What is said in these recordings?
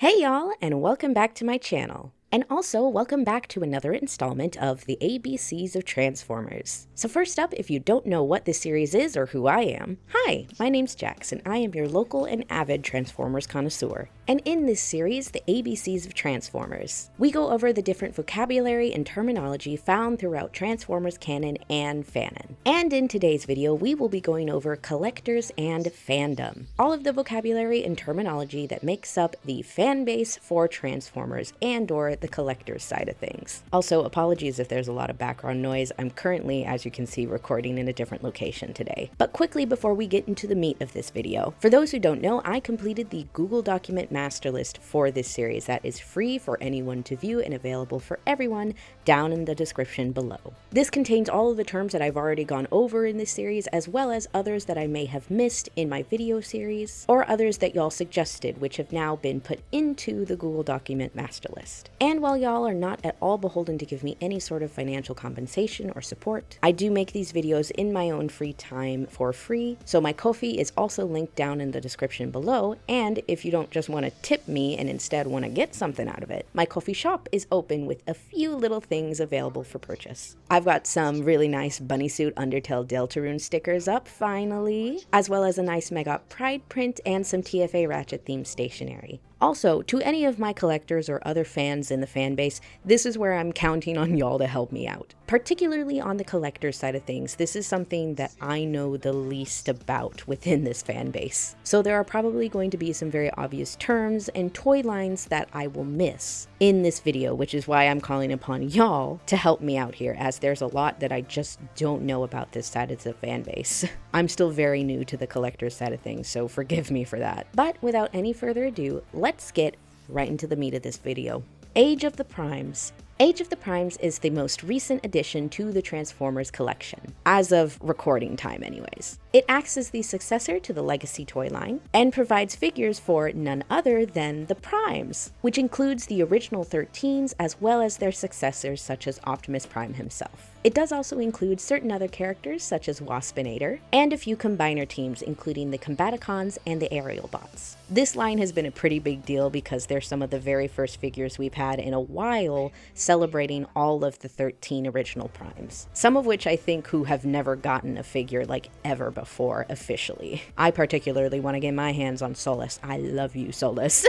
Hey y'all, and welcome back to my channel. And also, welcome back to another installment of the ABCs of Transformers. So first up, if you don't know what this series is or who I am, hi, my name's Jax, and I am your local and avid Transformers connoisseur. And in this series, the ABCs of Transformers, we go over the different vocabulary and terminology found throughout Transformers canon and fanon. And in today's video, we will be going over collectors and fandom, all of the vocabulary and terminology that makes up the fan base for Transformers and/or the collector's side of things. Also, apologies if there's a lot of background noise. I'm currently, as you can see, recording in a different location today. But quickly before we get into the meat of this video, for those who don't know, I completed the Google document master list for this series that is free for anyone to view and available for everyone down in the description below. This contains all of the terms that I've already gone over in this series, as well as others that I may have missed in my video series, or others that y'all suggested, which have now been put into the Google document master list. And while y'all are not at all beholden to give me any sort of financial compensation or support, I do make these videos in my own free time for free, so my Ko-fi is also linked down in the description below, and if you don't just want to tip me and instead want to get something out of it, my Ko-fi shop is open with a few little things available for purchase. I've got some really nice Bunny Suit Undertale Deltarune stickers up, finally, as well as a nice Megot Pride print and some TFA Ratchet themed stationery. Also, to any of my collectors or other fans in the fan base, this is where I'm counting on y'all to help me out. Particularly on the collector side of things, this is something that I know the least about within this fan base. So there are probably going to be some very obvious terms and toy lines that I will miss in this video, which is why I'm calling upon y'all to help me out here, as there's a lot that I just don't know about this side of the fan base. I'm still very new to the collector side of things, so forgive me for that. But without any further ado, let's get right into the meat of this video. Age of the Primes. Age of the Primes is the most recent addition to the Transformers collection, as of recording time anyways. It acts as the successor to the Legacy toy line, and provides figures for none other than the Primes, which includes the original 13s as well as their successors such as Optimus Prime himself. It does also include certain other characters such as Waspinator, and a few combiner teams including the Combaticons and the Aerial Bots. This line has been a pretty big deal because they're some of the very first figures we've had in a while celebrating all of the 13 original Primes. Some of which I think who have never gotten a figure like ever before officially. I particularly want to get my hands on Solus. I love you, Solus.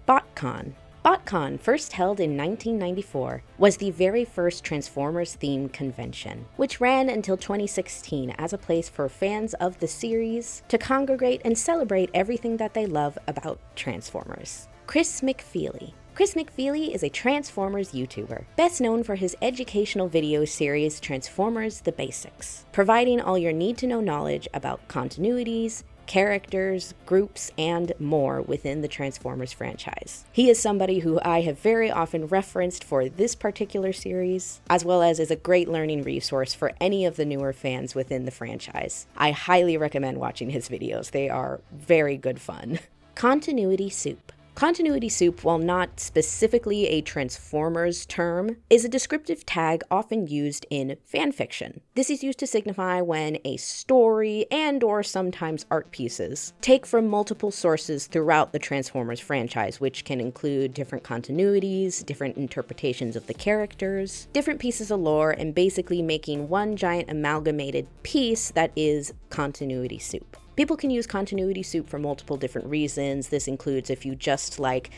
BotCon. BotCon, first held in 1994, was the very first Transformers-themed convention, which ran until 2016 as a place for fans of the series to congregate and celebrate everything that they love about Transformers. Chris McFeely. Chris McFeely is a Transformers YouTuber, best known for his educational video series Transformers The Basics, providing all your need-to-know knowledge about continuities, characters, groups, and more within the Transformers franchise. He is somebody who I have very often referenced for this particular series, as well as is a great learning resource for any of the newer fans within the franchise. I highly recommend watching his videos. They are very good fun. Continuity Soup. Continuity soup, while not specifically a Transformers term, is a descriptive tag often used in fanfiction. This is used to signify when a story and/or sometimes art pieces take from multiple sources throughout the Transformers franchise, which can include different continuities, different interpretations of the characters, different pieces of lore, and basically making one giant amalgamated piece that is continuity soup. People can use continuity soup for multiple different reasons. This includes if you just like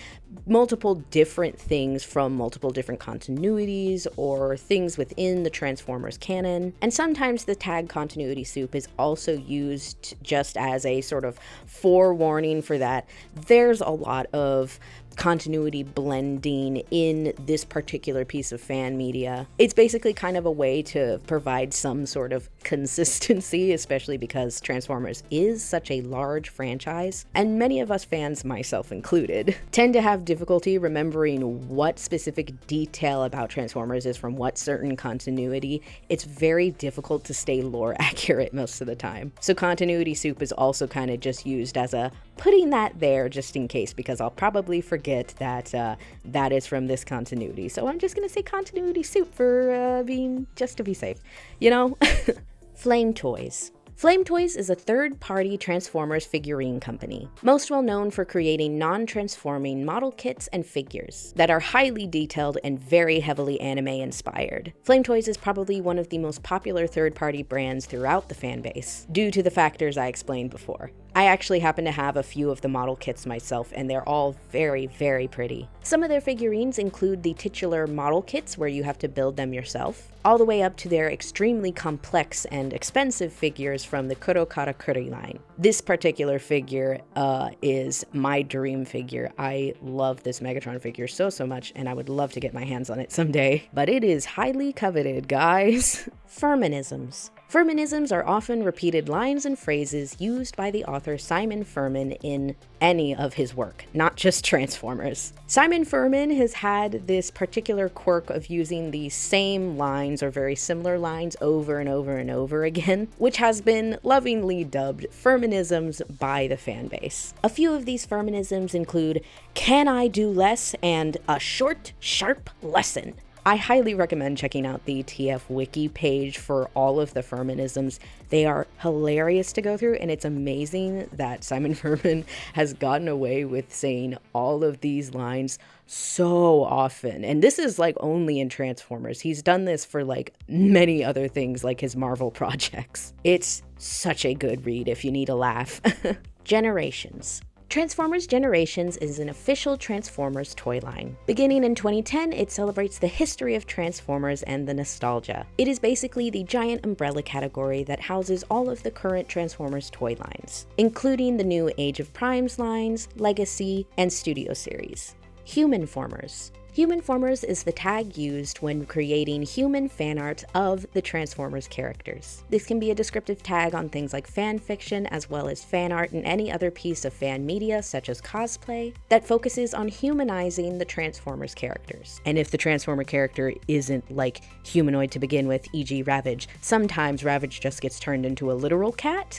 multiple different things from multiple different continuities or things within the Transformers canon. And sometimes the tag continuity soup is also used just as a sort of forewarning for that there's a lot of continuity blending in this particular piece of fan media. It's basically kind of a way to provide some sort of consistency, especially because Transformers is such a large franchise, and many of us fans, myself included, tend to have difficulty remembering what specific detail about Transformers is from what certain continuity. It's very difficult to stay lore accurate most of the time. So continuity soup is also kind of just used as a putting that there just in case, because I'll probably forget that that is from this continuity. So I'm just gonna say continuity soup for being, just to be safe, you know? Flame toys. Flame Toys is a third-party Transformers figurine company, most well known for creating non-transforming model kits and figures that are highly detailed and very heavily anime-inspired. Flame Toys is probably one of the most popular third-party brands throughout the fanbase, due to the factors I explained before. I actually happen to have a few of the model kits myself, and they're all very, very pretty. Some of their figurines include the titular model kits where you have to build them yourself, all the way up to their extremely complex and expensive figures from the Kuro Karakuri line. This particular figure is my dream figure. I love this Megatron figure so much, and I would love to get my hands on it someday. But it is highly coveted, guys. Furmanisms. Furmanisms are often repeated lines and phrases used by the author Simon Furman in any of his work, not just Transformers. Simon Furman has had this particular quirk of using the same lines or very similar lines over and over and over again, which has been lovingly dubbed Furmanisms by the fanbase. A few of these Furmanisms include, "Can I do less?" and "a short, sharp lesson." I highly recommend checking out the TFWiki page for all of the Furmanisms. They are hilarious to go through, and it's amazing that Simon Furman has gotten away with saying all of these lines so often. And this is like only in Transformers. He's done this for like many other things like his Marvel projects. It's such a good read if you need a laugh. Generations. Transformers Generations is an official Transformers toy line. Beginning in 2010, it celebrates the history of Transformers and the nostalgia. It is basically the giant umbrella category that houses all of the current Transformers toy lines, including the new Age of Primes lines, Legacy, and Studio Series. Human Formers. Human Formers is the tag used when creating human fan art of the Transformers characters. This can be a descriptive tag on things like fan fiction, as well as fan art and any other piece of fan media, such as cosplay, that focuses on humanizing the Transformers characters. And if the Transformer character isn't like humanoid to begin with, e.g. Ravage, sometimes Ravage just gets turned into a literal cat.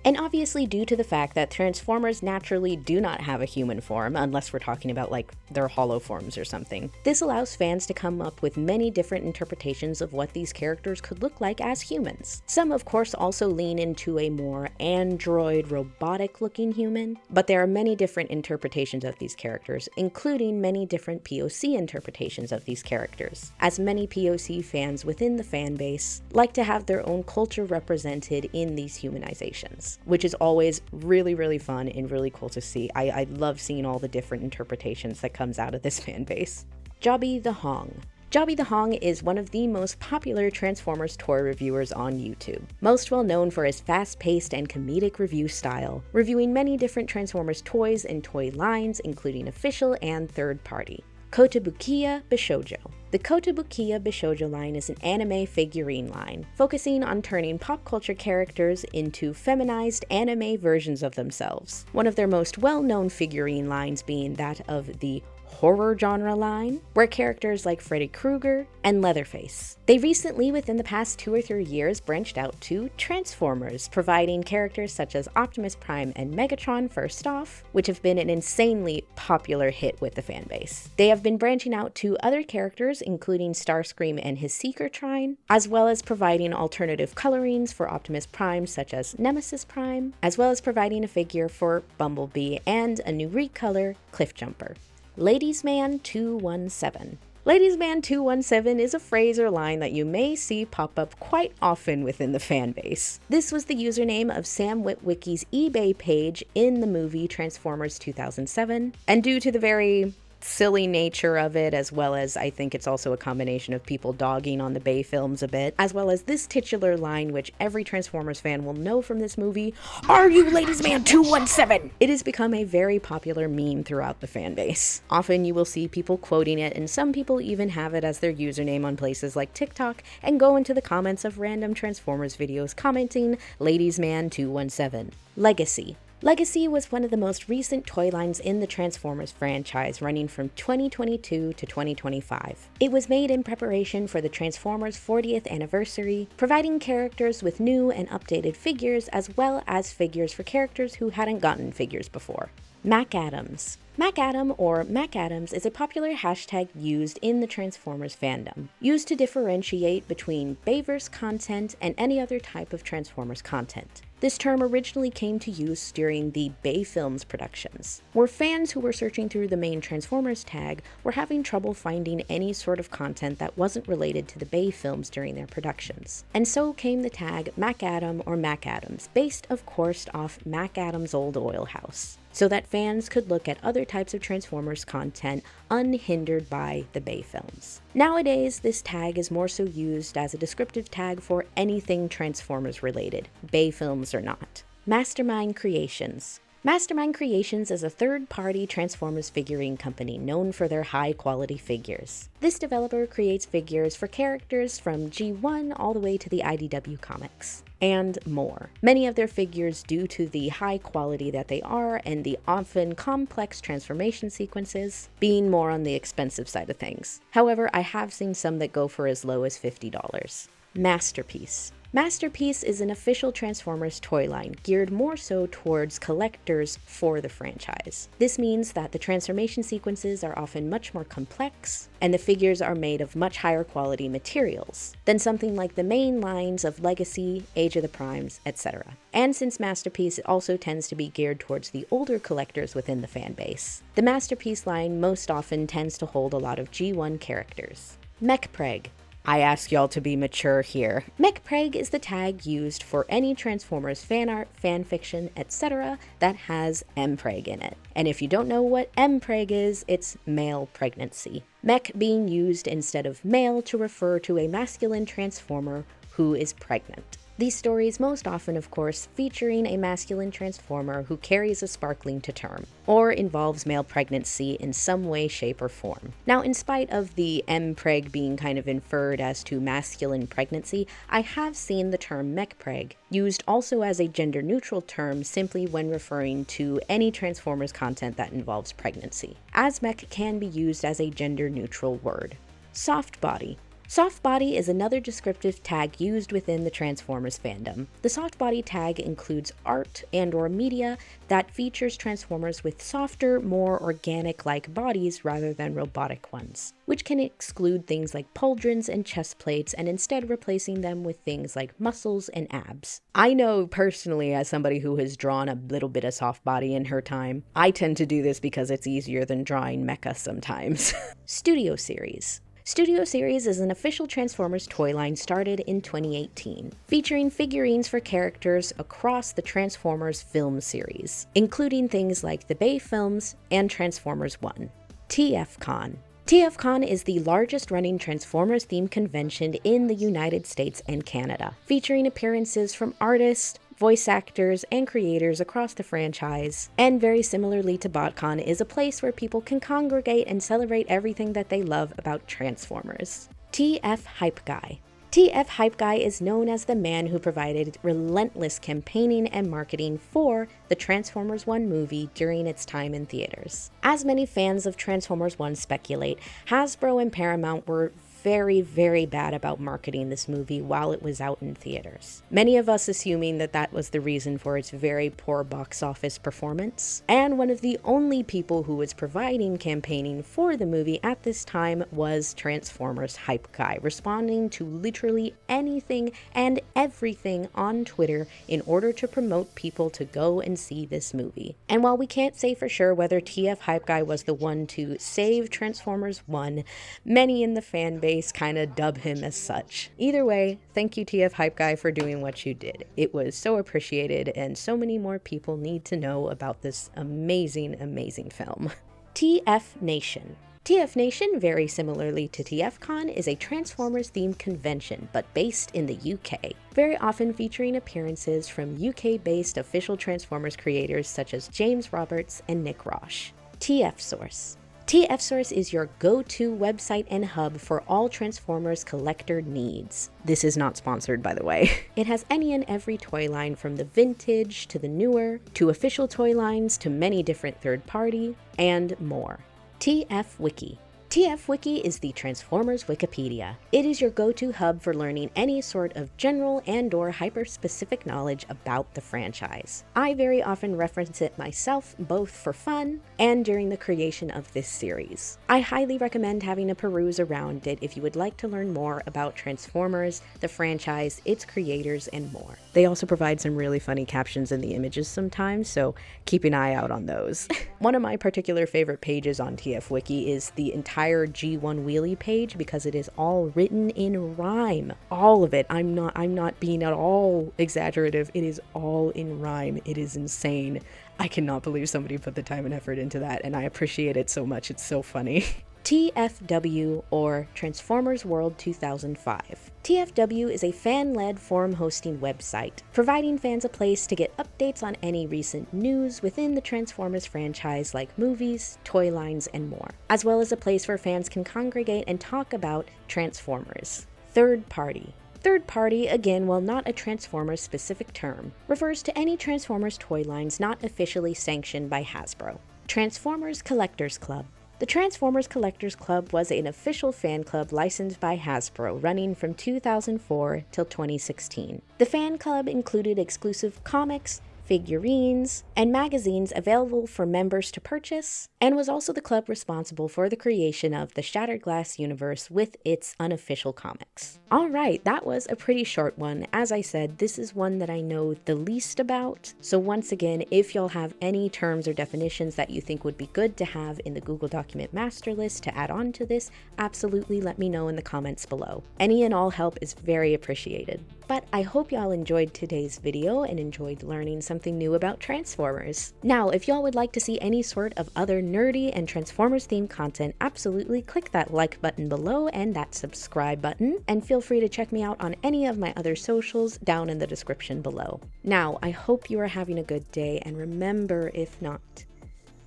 And obviously due to the fact that Transformers naturally do not have a human form, unless we're talking about like their hollow forms or something. This allows fans to come up with many different interpretations of what these characters could look like as humans. Some, of course, also lean into a more android, robotic-looking human, but there are many different interpretations of these characters, including many different POC interpretations of these characters, as many POC fans within the fanbase like to have their own culture represented in these humanizations, which is always really, really fun and really cool to see. I love seeing all the different interpretations that comes out of this fanbase. Jobby the Hong. Jobby the Hong is one of the most popular Transformers toy reviewers on YouTube, most well known for his fast-paced and comedic review style, reviewing many different Transformers toys and toy lines, including official and third-party. Kotobukiya Bishoujo. The Kotobukiya Bishoujo line is an anime figurine line, focusing on turning pop culture characters into feminized anime versions of themselves. One of their most well-known figurine lines being that of the horror genre line, where characters like Freddy Krueger and Leatherface. They recently, within the past 2 or 3 years, branched out to Transformers, providing characters such as Optimus Prime and Megatron first off, which have been an insanely popular hit with the fanbase. They have been branching out to other characters, including Starscream and his Seeker Trine, as well as providing alternative colorings for Optimus Prime such as Nemesis Prime, as well as providing a figure for Bumblebee and a new recolor, Cliffjumper. Ladies Man 217. Ladies Man 217 is a phrase or line that you may see pop up quite often within the fanbase. This was the username of Sam Witwicky's eBay page in the movie Transformers 2007, and due to the very silly nature of it, as well as I think it's also a combination of people dogging on the Bay films a bit, as well as this titular line which every Transformers fan will know from this movie, "Are you Ladies Man 217?" It has become a very popular meme throughout the fanbase. Often you will see people quoting it, and some people even have it as their username on places like TikTok and go into the comments of random Transformers videos commenting Ladies Man 217. Legacy. Legacy was one of the most recent toy lines in the Transformers franchise, running from 2022 to 2025. It was made in preparation for the Transformers 40th anniversary, providing characters with new and updated figures, as well as figures for characters who hadn't gotten figures before. MacAdams. MacAdam or MacAdams is a popular hashtag used in the Transformers fandom, used to differentiate between Bayverse content and any other type of Transformers content. This term originally came to use during the Bay Films productions, where fans who were searching through the main Transformers tag were having trouble finding any sort of content that wasn't related to the Bay Films during their productions. And so came the tag MacAdam or MacAdams, based of course off MacAdam's old oil house, so that fans could look at other types of Transformers content unhindered by the Bay Films. Nowadays, this tag is more so used as a descriptive tag for anything Transformers related, Bay Films or not. Mastermind Creations. Mastermind Creations is a third-party Transformers figurine company known for their high-quality figures. This developer creates figures for characters from G1 all the way to the IDW comics, and more. Many of their figures, due to the high quality that they are and the often complex transformation sequences, being more on the expensive side of things. However, I have seen some that go for as low as $50. Masterpiece. Masterpiece is an official Transformers toy line geared more so towards collectors for the franchise. This means that the transformation sequences are often much more complex, and the figures are made of much higher quality materials than something like the main lines of Legacy, Age of the Primes, etc. And since Masterpiece also tends to be geared towards the older collectors within the fanbase, the Masterpiece line most often tends to hold a lot of G1 characters. MechPreg. I ask y'all to be mature here. MechPreg is the tag used for any Transformers fan art, fanfiction, etc. that has mpreg in it. And if you don't know what mpreg is, it's male pregnancy. Mech being used instead of male to refer to a masculine Transformer who is pregnant. These stories most often, of course, featuring a masculine Transformer who carries a sparkling to term, or involves male pregnancy in some way, shape, or form. Now, in spite of the mpreg being kind of inferred as to masculine pregnancy, I have seen the term mechpreg used also as a gender-neutral term simply when referring to any Transformers content that involves pregnancy, as mech can be used as a gender-neutral word. Soft body. Soft body is another descriptive tag used within the Transformers fandom. The soft body tag includes art and/or media that features Transformers with softer, more organic-like bodies rather than robotic ones, which can exclude things like pauldrons and chest plates and instead replacing them with things like muscles and abs. I know personally, as somebody who has drawn a little bit of soft body in her time, I tend to do this because it's easier than drawing mecha sometimes. Studio Series. Studio Series is an official Transformers toy line started in 2018, featuring figurines for characters across the Transformers film series, including things like the Bay Films and Transformers 1. TFCon. TFCon is the largest running Transformers-themed convention in the United States and Canada, featuring appearances from artists, voice actors, and creators across the franchise, and very similarly to BotCon, is a place where people can congregate and celebrate everything that they love about Transformers. TF Hype Guy. TF Hype Guy is known as the man who provided relentless campaigning and marketing for the Transformers 1 movie during its time in theaters. As many fans of Transformers 1 speculate, Hasbro and Paramount were very, very bad about marketing this movie while it was out in theaters. Many of us assuming that that was the reason for its very poor box office performance. And one of the only people who was providing campaigning for the movie at this time was Transformers Hype Guy, responding to literally anything and everything on Twitter in order to promote people to go and see this movie. And while we can't say for sure whether TF Hype Guy was the one to save Transformers 1, many in the fan base kind of dub him as such. Either way, thank you TF Hype Guy for doing what you did. It was so appreciated, and so many more people need to know about this amazing, amazing film. TF Nation. TF Nation, very similarly to TFCon, is a Transformers-themed convention, but based in the UK, very often featuring appearances from UK-based official Transformers creators such as James Roberts and Nick Roche. TF Source. TF Source is your go-to website and hub for all Transformers collector needs. This is not sponsored, by the way. It has any and every toy line from the vintage to the newer, to official toy lines to many different third-party, and more. TFWiki. TFWiki is the Transformers Wikipedia. It is your go-to hub for learning any sort of general and/or hyper-specific knowledge about the franchise. I very often reference it myself, both for fun and during the creation of this series. I highly recommend having a peruse around it if you would like to learn more about Transformers, the franchise, its creators, and more. They also provide some really funny captions in the images sometimes, so keep an eye out on those. One of my particular favorite pages on TFWiki is the entire G1 wheelie page because it is all written in rhyme. All of it. I'm not being at all exaggerative. It is all in rhyme. It is insane. I cannot believe somebody put the time and effort into that, and I appreciate it so much. It's so funny. TFW, or Transformers World 2005. TFW is a fan-led forum hosting website, providing fans a place to get updates on any recent news within the Transformers franchise like movies, toy lines, and more, as well as a place where fans can congregate and talk about Transformers. Third party. Third party, again, while not a Transformers specific term, refers to any Transformers toy lines not officially sanctioned by Hasbro. Transformers Collectors Club. The Transformers Collectors Club was an official fan club licensed by Hasbro running from 2004 till 2016. The fan club included exclusive comics, figurines, and magazines available for members to purchase, and was also the club responsible for the creation of the Shattered Glass universe with its unofficial comics. Alright, that was a pretty short one. As I said, this is one that I know the least about, so once again, if y'all have any terms or definitions that you think would be good to have in the Google Document Master List to add on to this, absolutely let me know in the comments below. Any and all help is very appreciated. But I hope y'all enjoyed today's video and enjoyed learning something new about Transformers. Now, if y'all would like to see any sort of other nerdy and Transformers themed content, absolutely click that like button below and that subscribe button, and feel free to check me out on any of my other socials down in the description below. Now, I hope you are having a good day, and remember, if not,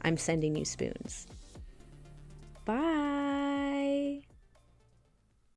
I'm sending you spoons. Bye!